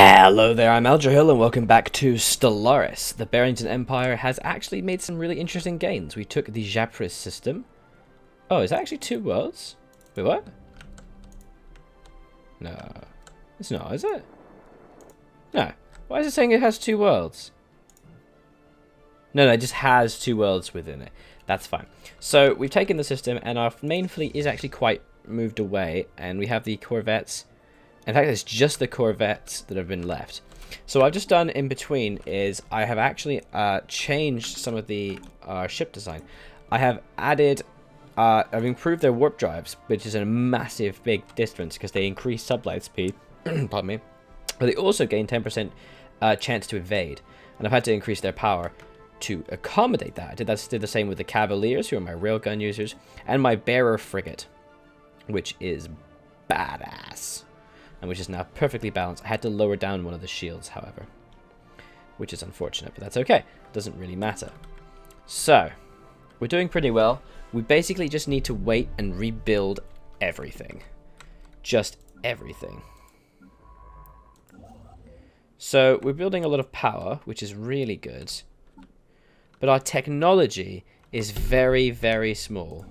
Hello there, I'm Hill, and welcome back to Stellaris. The Bearington Empire has actually made some really interesting gains. We took the Japris system. Oh, is that actually two worlds? Wait, what? No. It's not, is it? No. Why is it saying it has two worlds? No, it just has two worlds within it. That's fine. So, we've taken the system, and our main fleet is actually quite moved away, and we have the corvettes. In fact, it's just the corvettes that have been left. So what I've just done in between is I have actually changed some of the ship design. I have added, I've improved their warp drives, which is a massive big difference because they increase sublight speed. Pardon me. But they also gain 10% chance to evade, and I've had to increase their power to accommodate that. I did the same with the Cavaliers, who are my railgun users, and my bearer frigate, which is badass. And which is now perfectly balanced. I had to lower down one of the shields, however, which is unfortunate, but that's okay. Doesn't really matter. So, we're doing pretty well. We basically just need to wait and rebuild everything. Just everything. So, we're building a lot of power, which is really good. But our technology is very, very small.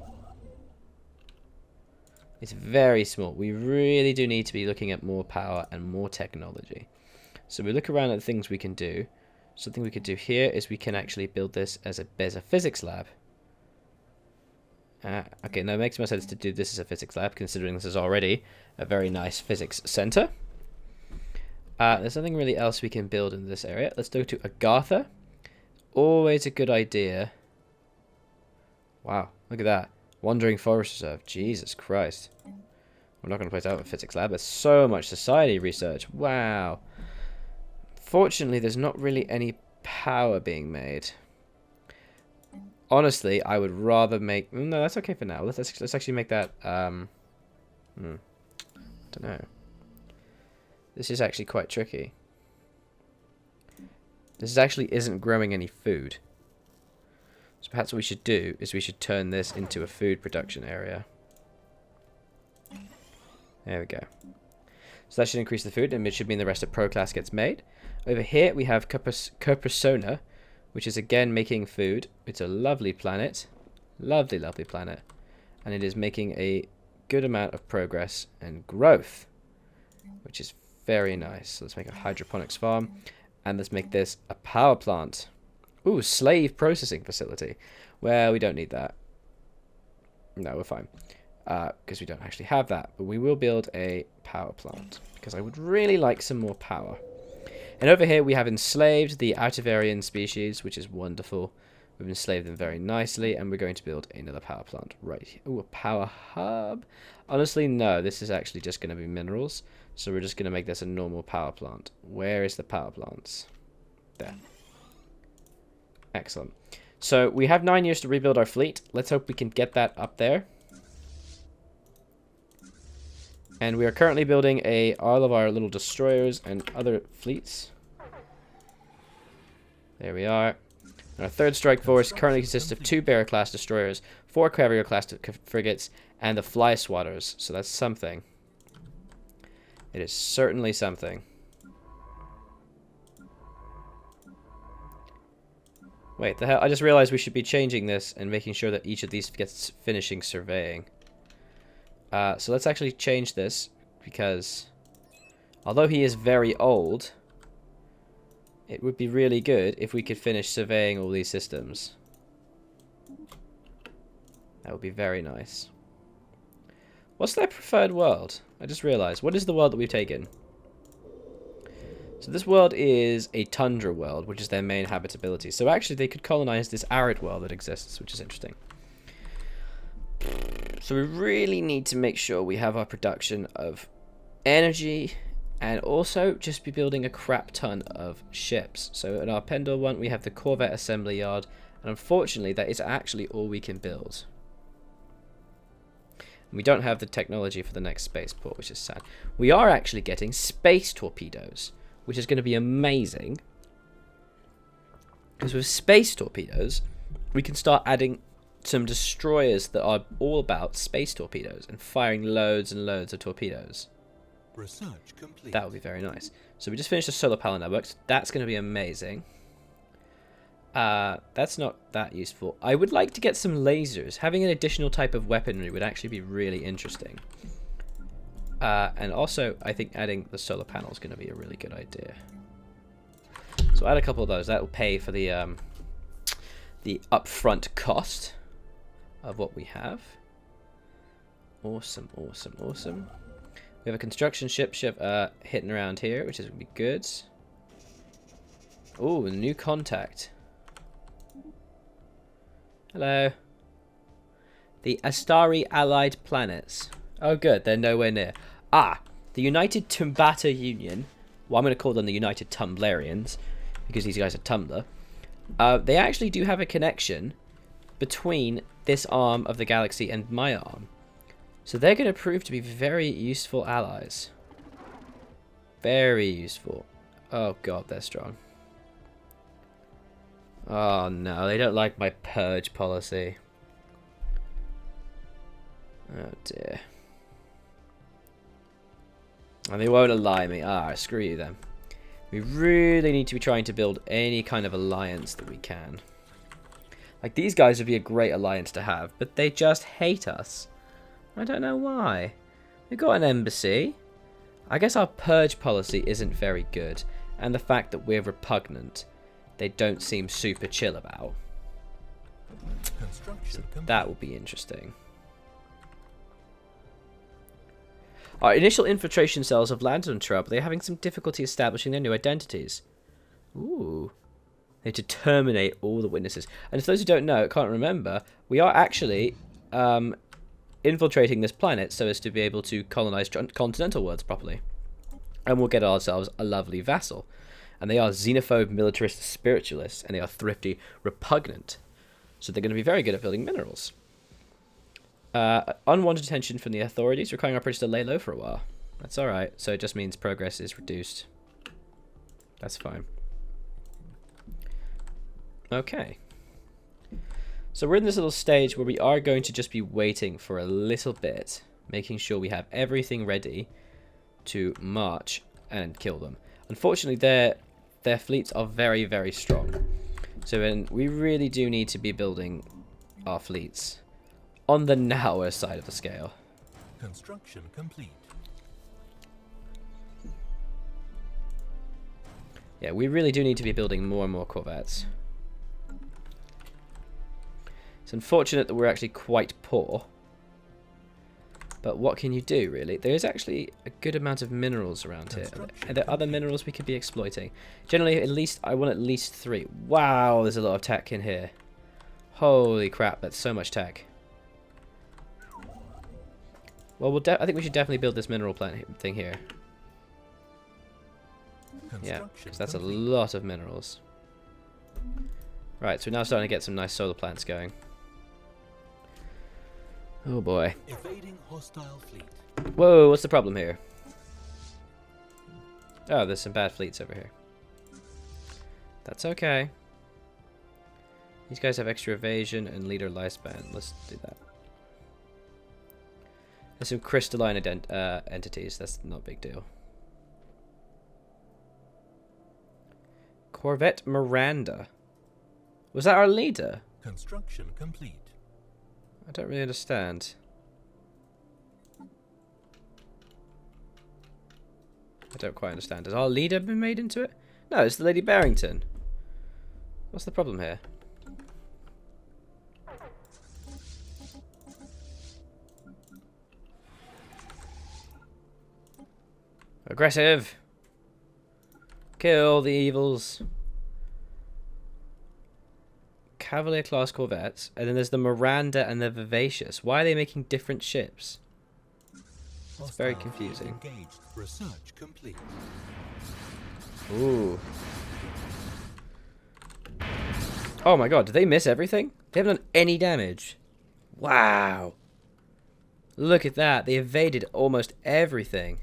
It's very small. We really do need to be looking at more power and more technology. So we look around at the things we can do. Something we could do here is we can actually build this as a physics lab. Okay, now it makes more sense to do this as a physics lab, considering this is already a very nice physics center. There's nothing really else we can build in this area. Let's go to Agartha. Always a good idea. Wow, look at that. Wandering Forest Reserve. Jesus Christ. We're not going to place out a physics lab. There's so much society research. Wow. Fortunately, there's not really any power being made. Honestly, I would rather make... No, that's okay for now. Let's actually make that... don't know. This is actually quite tricky. This actually isn't growing any food. So perhaps what we should do is we should turn this into a food production area. There we go. So that should increase the food, and it should mean the rest of Pro Class gets made. Over here we have Cupersona, which is again making food. It's a lovely planet. Lovely, lovely planet. And it is making a good amount of progress and growth, which is very nice. So let's make a hydroponics farm, and let's make this a power plant. Ooh, slave processing facility. Well, we don't need that. No, we're fine. Because we don't actually have that. But we will build a power plant. Because I would really like some more power. And over here we have enslaved the Outervarian species, which is wonderful. We've enslaved them very nicely. And we're going to build another power plant right here. Ooh, a power hub. Honestly, no. This is actually just going to be minerals. So we're just going to make this a normal power plant. Where is the power plants? There. Excellent. So we have 9 years to rebuild our fleet. Let's hope we can get that up there. And we are currently building all of our little destroyers and other fleets. There we are. And our third strike force currently consists of 2 Bearer class destroyers, 4 Carrier class frigates, and the Fly Swatters. So that's something. It is certainly something. Wait, the hell? I just realized we should be changing this and making sure that each of these gets finishing surveying. So let's actually change this, because although he is very old, it would be really good if we could finish surveying all these systems. That would be very nice. What's their preferred world? I just realized. What is the world that we've taken? So this world is a tundra world, which is their main habitability. So actually they could colonize this arid world that exists, which is interesting. So we really need to make sure we have our production of energy, and also just be building a crap ton of ships. So in our Pendle one, we have the Corvette Assembly Yard, and unfortunately that is actually all we can build. And we don't have the technology for the next spaceport, which is sad. We are actually getting space torpedoes, which is going to be amazing. Because with space torpedoes, we can start adding some destroyers that are all about space torpedoes and firing loads and loads of torpedoes. Research complete. That would be very nice. So we just finished the solar panel networks. That's going to be amazing. That's not that useful. I would like to get some lasers. Having an additional type of weaponry would actually be really interesting. And also, I think adding the solar panel is going to be a really good idea. So add a couple of those. That will pay for the upfront cost of what we have. Awesome, awesome, awesome. We have a construction ship hitting around here, which is going to be good. Oh, a new contact. Hello. The Astari allied planets. Oh, good. They're nowhere near. Ah, the United Tumbata Union. Well, I'm going to call them the United Tumblarians, because these guys are Tumblr. They actually do have a connection between this arm of the galaxy and my arm. So they're going to prove to be very useful allies. Very useful. Oh god, they're strong. Oh no, they don't like my purge policy. Oh dear. And they won't ally me. Ah, screw you then. We really need to be trying to build any kind of alliance that we can. Like, these guys would be a great alliance to have, but they just hate us. I don't know why. We've got an embassy. I guess our purge policy isn't very good, and the fact that we're repugnant, they don't seem super chill about. So that will be interesting. Our initial infiltration cells have landed on Trub, but they're having some difficulty establishing their new identities. Ooh. They have to terminate all the witnesses. And for those who don't know, can't remember, we are actually infiltrating this planet so as to be able to colonize continental worlds properly. And we'll get ourselves a lovely vassal. And they are xenophobe, militarist, spiritualists, and they are thrifty, repugnant. So they're going to be very good at building minerals. Unwanted attention from the authorities, requiring our British to lay low for a while. That's alright. So it just means progress is reduced. That's fine. Okay. So we're in this little stage where we are going to just be waiting for a little bit, making sure we have everything ready to march and kill them. Unfortunately, their fleets are very, very strong. So then we really do need to be building our fleets on the narrower side of the scale. Construction complete. Yeah, we really do need to be building more and more corvettes. It's unfortunate that we're actually quite poor. But what can you do, really? There is actually a good amount of minerals around here. Are there other minerals we could be exploiting? Generally, I want at least 3. Wow, there's a lot of tech in here. Holy crap, that's so much tech. Well, I think we should definitely build this mineral plant thing here. Yeah, because that's a lot of minerals. Right, so we're now starting to get some nice solar plants going. Oh boy. Evading hostile fleet. Whoa, what's the problem here? Oh, there's some bad fleets over here. That's okay. These guys have extra evasion and leader lifespan. Let's do that. There's some crystalline entities. That's not a big deal. Corvette Miranda. Was that our leader? Construction complete. I don't really understand. I don't quite understand. Has our leader been made into it? No, it's the Lady Bearington. What's the problem here? Aggressive! Kill the evils. Cavalier class corvettes, and then there's the Miranda and the Vivacious. Why are they making different ships? It's very confusing. Engaged. Research complete. Ooh. Oh my god, did they miss everything? They haven't done any damage. Wow. Look at that. They evaded almost everything.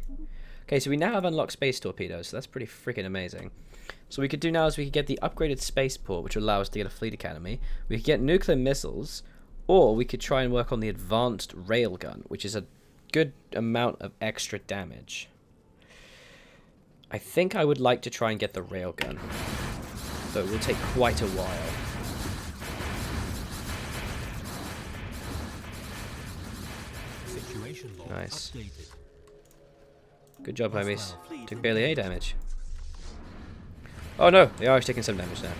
Okay, so we now have unlocked space torpedoes, so that's pretty freaking amazing. So what we could do now is we could get the upgraded spaceport, which will allow us to get a fleet academy. We could get nuclear missiles, or we could try and work on the advanced railgun, which is a good amount of extra damage. I think I would like to try and get the railgun. Though it will take quite a while. Situation log Nice. updated. Good job, homies. Hostile fleet Took barely any engaged. damage. Oh no, they are taking some damage now.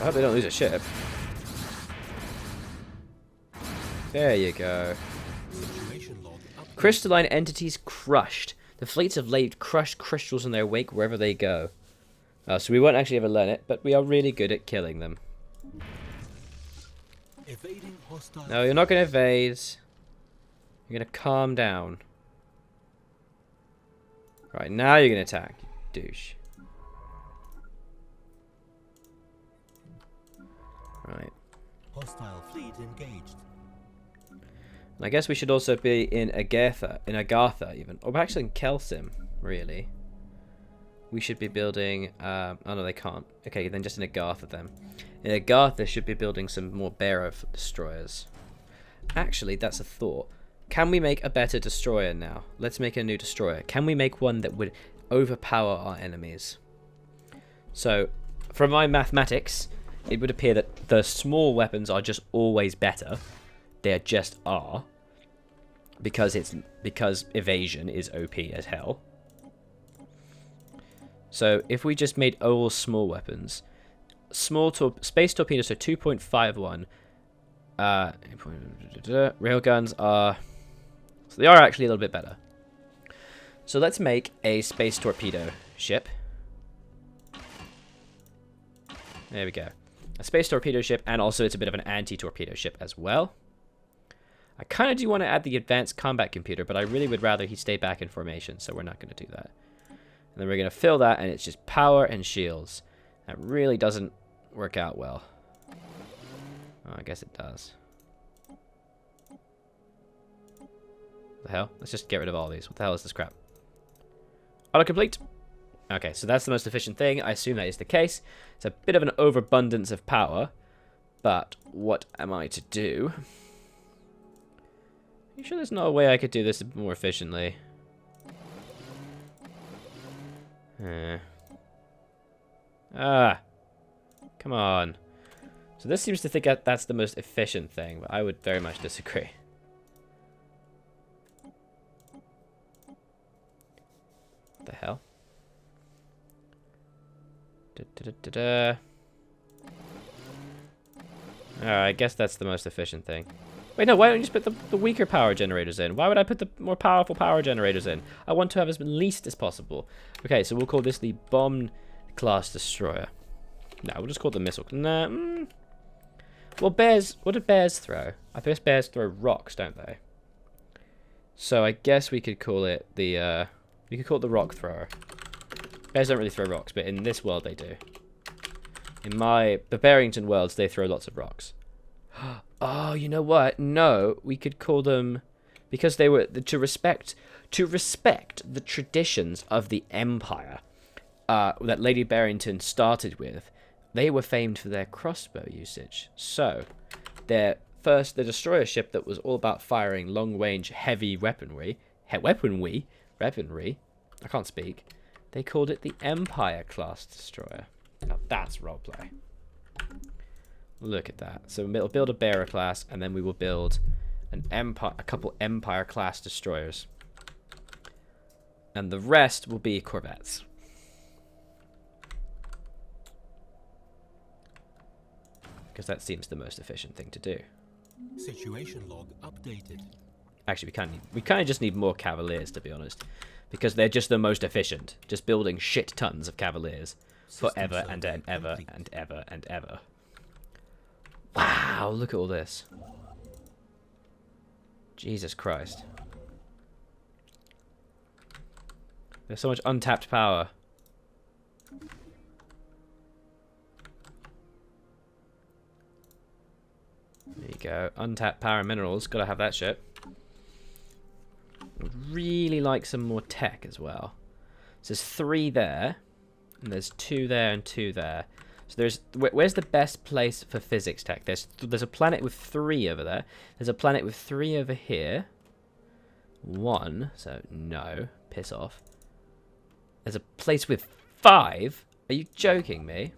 I hope they don't lose a ship. There you go. Situation log updated. Crystalline entities crushed. The fleets have laid crushed crystals in their wake wherever they go. So we won't actually ever learn it, but we are really good at killing them. Evading hostile. No, you're not going to evade. You're going to calm down. Right, now you're going to attack, you douche. Right. Hostile fleet engaged. And I guess we should also be in Agartha, even. Or actually in Kelsim, really. We should be building... oh no, they can't. Okay, then just in Agartha then. In Agartha should be building some more bearer destroyers. Actually, that's a thought. Can we make a better destroyer now? Let's make a new destroyer. Can we make one that would overpower our enemies? So, from my mathematics, it would appear that the small weapons are just always better. They just are. Because evasion is OP as hell. So, if we just made all small weapons... space torpedoes are 2.51. Railguns are... So they are actually a little bit better. So let's make a space torpedo ship. There we go. A space torpedo ship, and also it's a bit of an anti-torpedo ship as well. I kind of do want to add the advanced combat computer, but I really would rather he stay back in formation, so we're not going to do that. And then we're going to fill that, and it's just power and shields. That really doesn't work out well. Oh, I guess it does. The hell? Let's just get rid of all these. What the hell is this crap? Autocomplete. Okay, so that's the most efficient thing. I assume that is the case. It's a bit of an overabundance of power. But what am I to do? Are you sure there's no way I could do this more efficiently? Come on. So this seems to think that that's the most efficient thing, but I would very much disagree. What the hell? Alright, I guess that's the most efficient thing. Wait, no, why don't you just put the weaker power generators in? Why would I put the more powerful power generators in? I want to have as least as possible. Okay, so we'll call this the bomb class destroyer. No, we'll just call it the missile. Nah, Well, bears, what do bears throw? I guess bears throw rocks, don't they? So I guess we could call it the, we could call it the rock thrower. Bears don't really throw rocks, but in this world they do. In the Bearington worlds, they throw lots of rocks. Oh, you know what? No, we could call them, because they were to respect the traditions of the Empire that Lady Bearington started with. They were famed for their crossbow usage. So, the destroyer ship that was all about firing long-range heavy weaponry. I can't speak. They called it the Empire class destroyer. Now that's roleplay. Look at that. So we'll build a bearer class, and then we will build a couple Empire class destroyers, and the rest will be corvettes. Because that seems the most efficient thing to do. Situation log updated. Actually, we kind of just need more cavaliers, to be honest, because they're just the most efficient. Just building shit tons of cavaliers forever System and survey ever complete. and ever and ever. Wow, look at all this. Jesus Christ. There's so much untapped power. There you go. Untapped power and minerals. Gotta have that shit. Would really like some more tech as well. So there's 3 there. And there's 2 there and 2 there. So where's the best place for physics tech? There's a planet with 3 over there. There's a planet with 3 over here. 1, so no. Piss off. There's a place with 5? Are you joking me?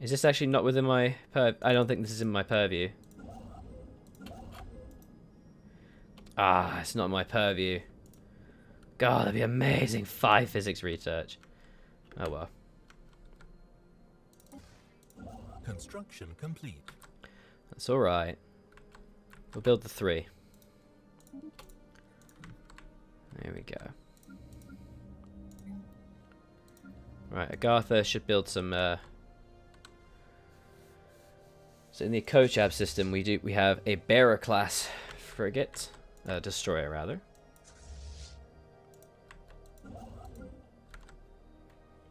Is this actually not within my I don't think this is in my purview. Ah, it's not my purview. God, that'd be amazing. 5 physics research. Oh well. Construction complete. That's alright. We'll build the 3. There we go. Right, Agartha should build some so in the Kochab system we have a bearer class frigate, destroyer rather.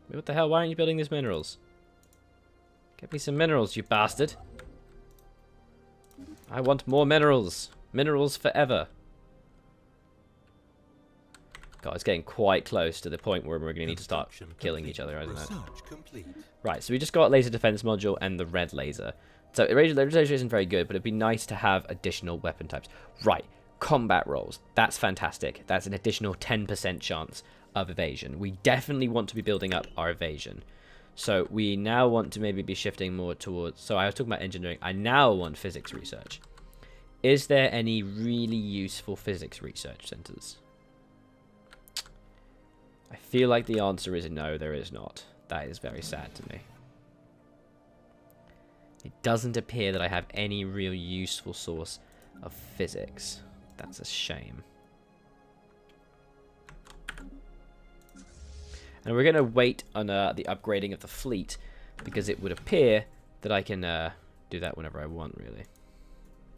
Wait, what the hell? Why aren't you building these minerals? Get me some minerals, you bastard. I want more minerals. Minerals forever. God, it's getting quite close to the point where we're going to need to start killing each other, isn't it? Right, so we just got laser defense module and the red laser. So laser isn't very good, but it'd be nice to have additional weapon types. Right, combat rolls. That's fantastic. That's an additional 10% chance of evasion. We definitely want to be building up our evasion. So we now want to maybe be shifting more towards... So I was talking about engineering. I now want physics research. Is there any really useful physics research centers? I feel like the answer is no, there is not. That is very sad to me. It doesn't appear that I have any real useful source of physics. That's a shame. And we're going to wait on the upgrading of the fleet, because it would appear that I can do that whenever I want, really.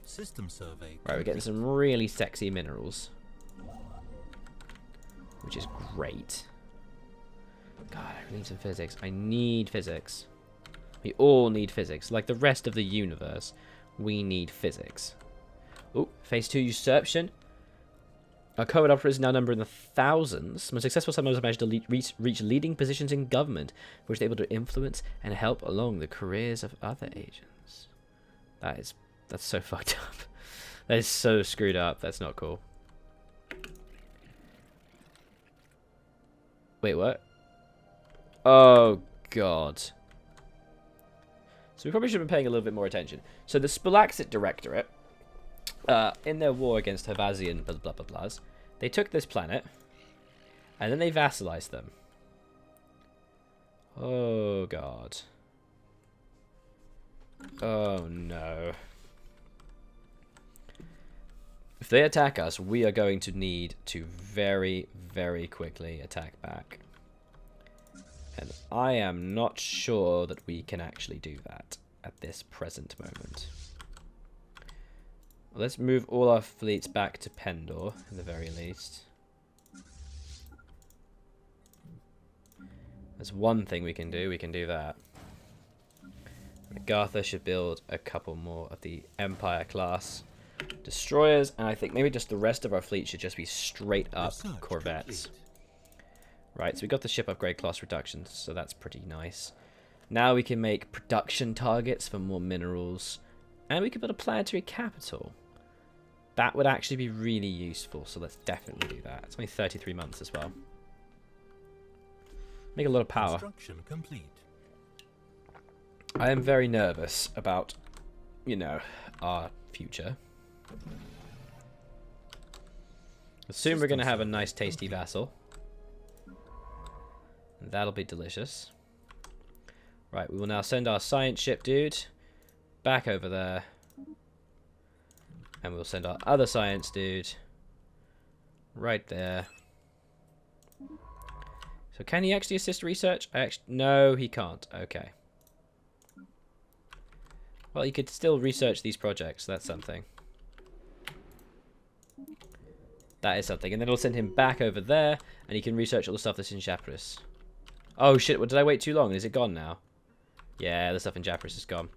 System survey. Right, we're getting some really sexy minerals, which is great. God, I need some physics. I need physics. We all need physics. Like the rest of the universe, we need physics. Oh, phase 2 usurpation. Our covert operators now number in the thousands. Most successful submarines have managed to reach leading positions in government, which they're able to influence and help along the careers of other agents. That's so fucked up. That is so screwed up. That's not cool. Wait, what? Oh, God. So we probably should have been paying a little bit more attention. So the Spalaxit Directorate, in their war against Havazian blah blah blah blahs, they took this planet, and then they vassalized them. Oh, God. Oh, no. If they attack us, we are going to need to very, very quickly attack back. And I am not sure that we can actually do that at this present moment. Well, let's move all our fleets back to Pendor, at the very least. There's one thing we can do. We can do that. Agartha should build a couple more of the Empire class destroyers, and I think maybe just the rest of our fleet should just be straight up corvettes. Right, so we got the ship upgrade class reductions, so that's pretty nice. Now we can make production targets for more minerals, and we can build a planetary capital. That would actually be really useful, so let's definitely do that. It's only 33 months as well. Make a lot of power. Construction complete. I am very nervous about, you know, our future. Soon we're going to have a nice tasty vassal. That'll be delicious. Right, we will now send our science ship dude back over there. And we'll send our other science dude right there. So can he actually assist research? No, he can't. Okay. Well, he could still research these projects. That's something. That is something. And then we'll send him back over there, and he can research all the stuff that's in Japris. Oh shit, did I wait too long? Is it gone now? Yeah, the stuff in Japris is gone.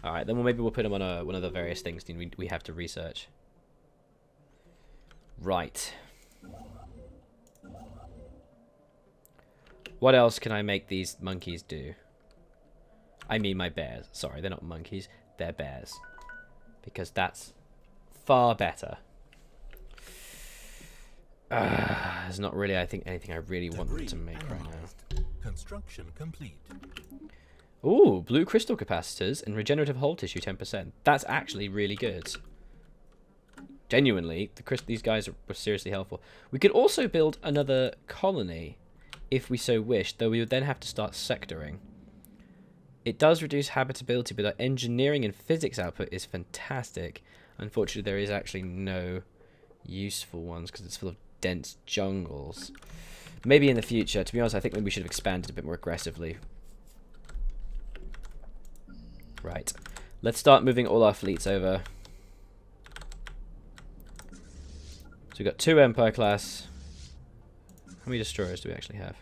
Alright, then maybe we'll put him on one of the various things we have to research. Right. What else can I make these monkeys do? I mean my bears. Sorry, they're not monkeys. their bears. Because that's far better. There's not really, I think, anything I really want them to make right now. Construction complete. Ooh, blue crystal capacitors and regenerative hull tissue 10%. That's actually really good. Genuinely, these guys were seriously helpful. We could also build another colony if we so wished, though we would then have to start sectoring. It does reduce habitability, but our engineering and physics output is fantastic. Unfortunately, there is actually no useful ones because it's full of dense jungles. Maybe in the future. To be honest, I think maybe we should have expanded a bit more aggressively. Right. Let's start moving all our fleets over. So we've got 2 Empire class. How many destroyers do we actually have?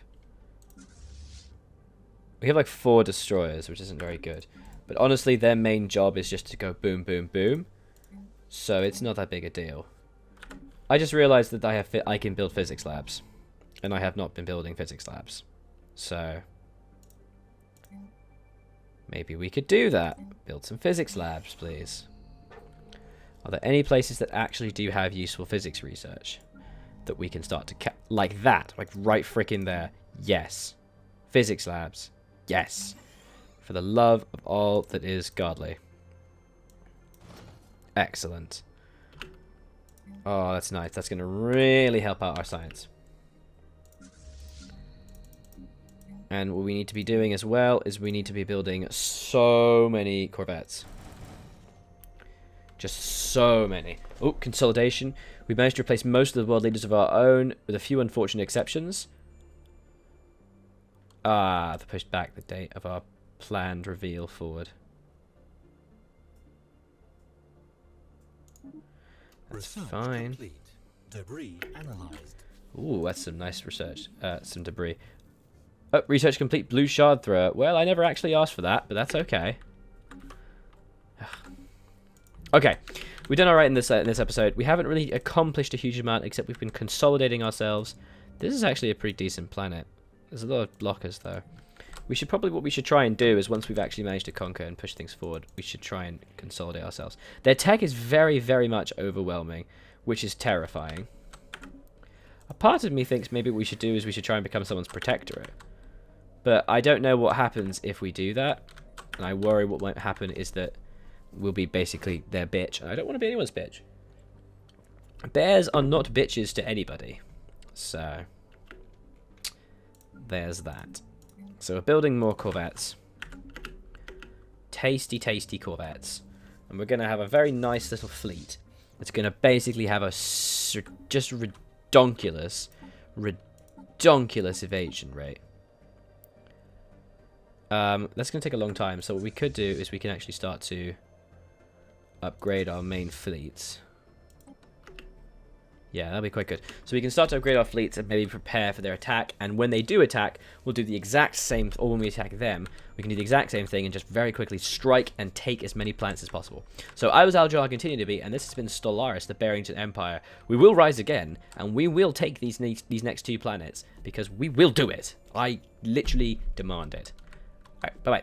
We have like 4 destroyers, which isn't very good. But honestly, their main job is just to go boom, boom, boom. So it's not that big a deal. I just realized that I can build physics labs. And I have not been building physics labs. So maybe we could do that. Build some physics labs, please. Are there any places that actually do have useful physics research that we can start to like that, like right frickin' there? Yes. Physics labs. Yes. For the love of all that is godly. Excellent. Oh, that's nice. That's going to really help out our science. And what we need to be doing as well is we need to be building so many corvettes. Just so many. Oh, consolidation. We managed to replace most of the world leaders of our own, with a few unfortunate exceptions. They pushed back the date of our planned reveal forward. That's fine. Complete. Debris analyzed. Ooh, that's some nice research. Some debris. Oh, research complete. Blue shard thrower. Well, I never actually asked for that, but that's okay. Okay, we've done all right in this episode. We haven't really accomplished a huge amount, except we've been consolidating ourselves. This is actually a pretty decent planet. There's a lot of blockers, though. What we should try and do is, once we've actually managed to conquer and push things forward, we should try and consolidate ourselves. Their tech is very, very much overwhelming, which is terrifying. A part of me thinks maybe what we should do is we should try and become someone's protectorate. But I don't know what happens if we do that. And I worry what might happen is that we'll be basically their bitch. And I don't want to be anyone's bitch. Bears are not bitches to anybody. So there's that. So we're building more corvettes. Tasty, tasty corvettes. And we're going to have a very nice little fleet. It's going to basically have a just redonkulous evasion rate. That's going to take a long time. So what we could do is we can actually start to upgrade our main fleets. Yeah, that'll be quite good. So we can start to upgrade our fleets and maybe prepare for their attack. And when they do attack, we'll do the exact same, or when we attack them, we can do the exact same thing and just very quickly strike and take as many planets as possible. So I was Aljo, I continue to be, and this has been Stellaris, the Bearington Empire. We will rise again, and we will take these next 2 planets, because we will do it. I literally demand it. Alright, bye-bye.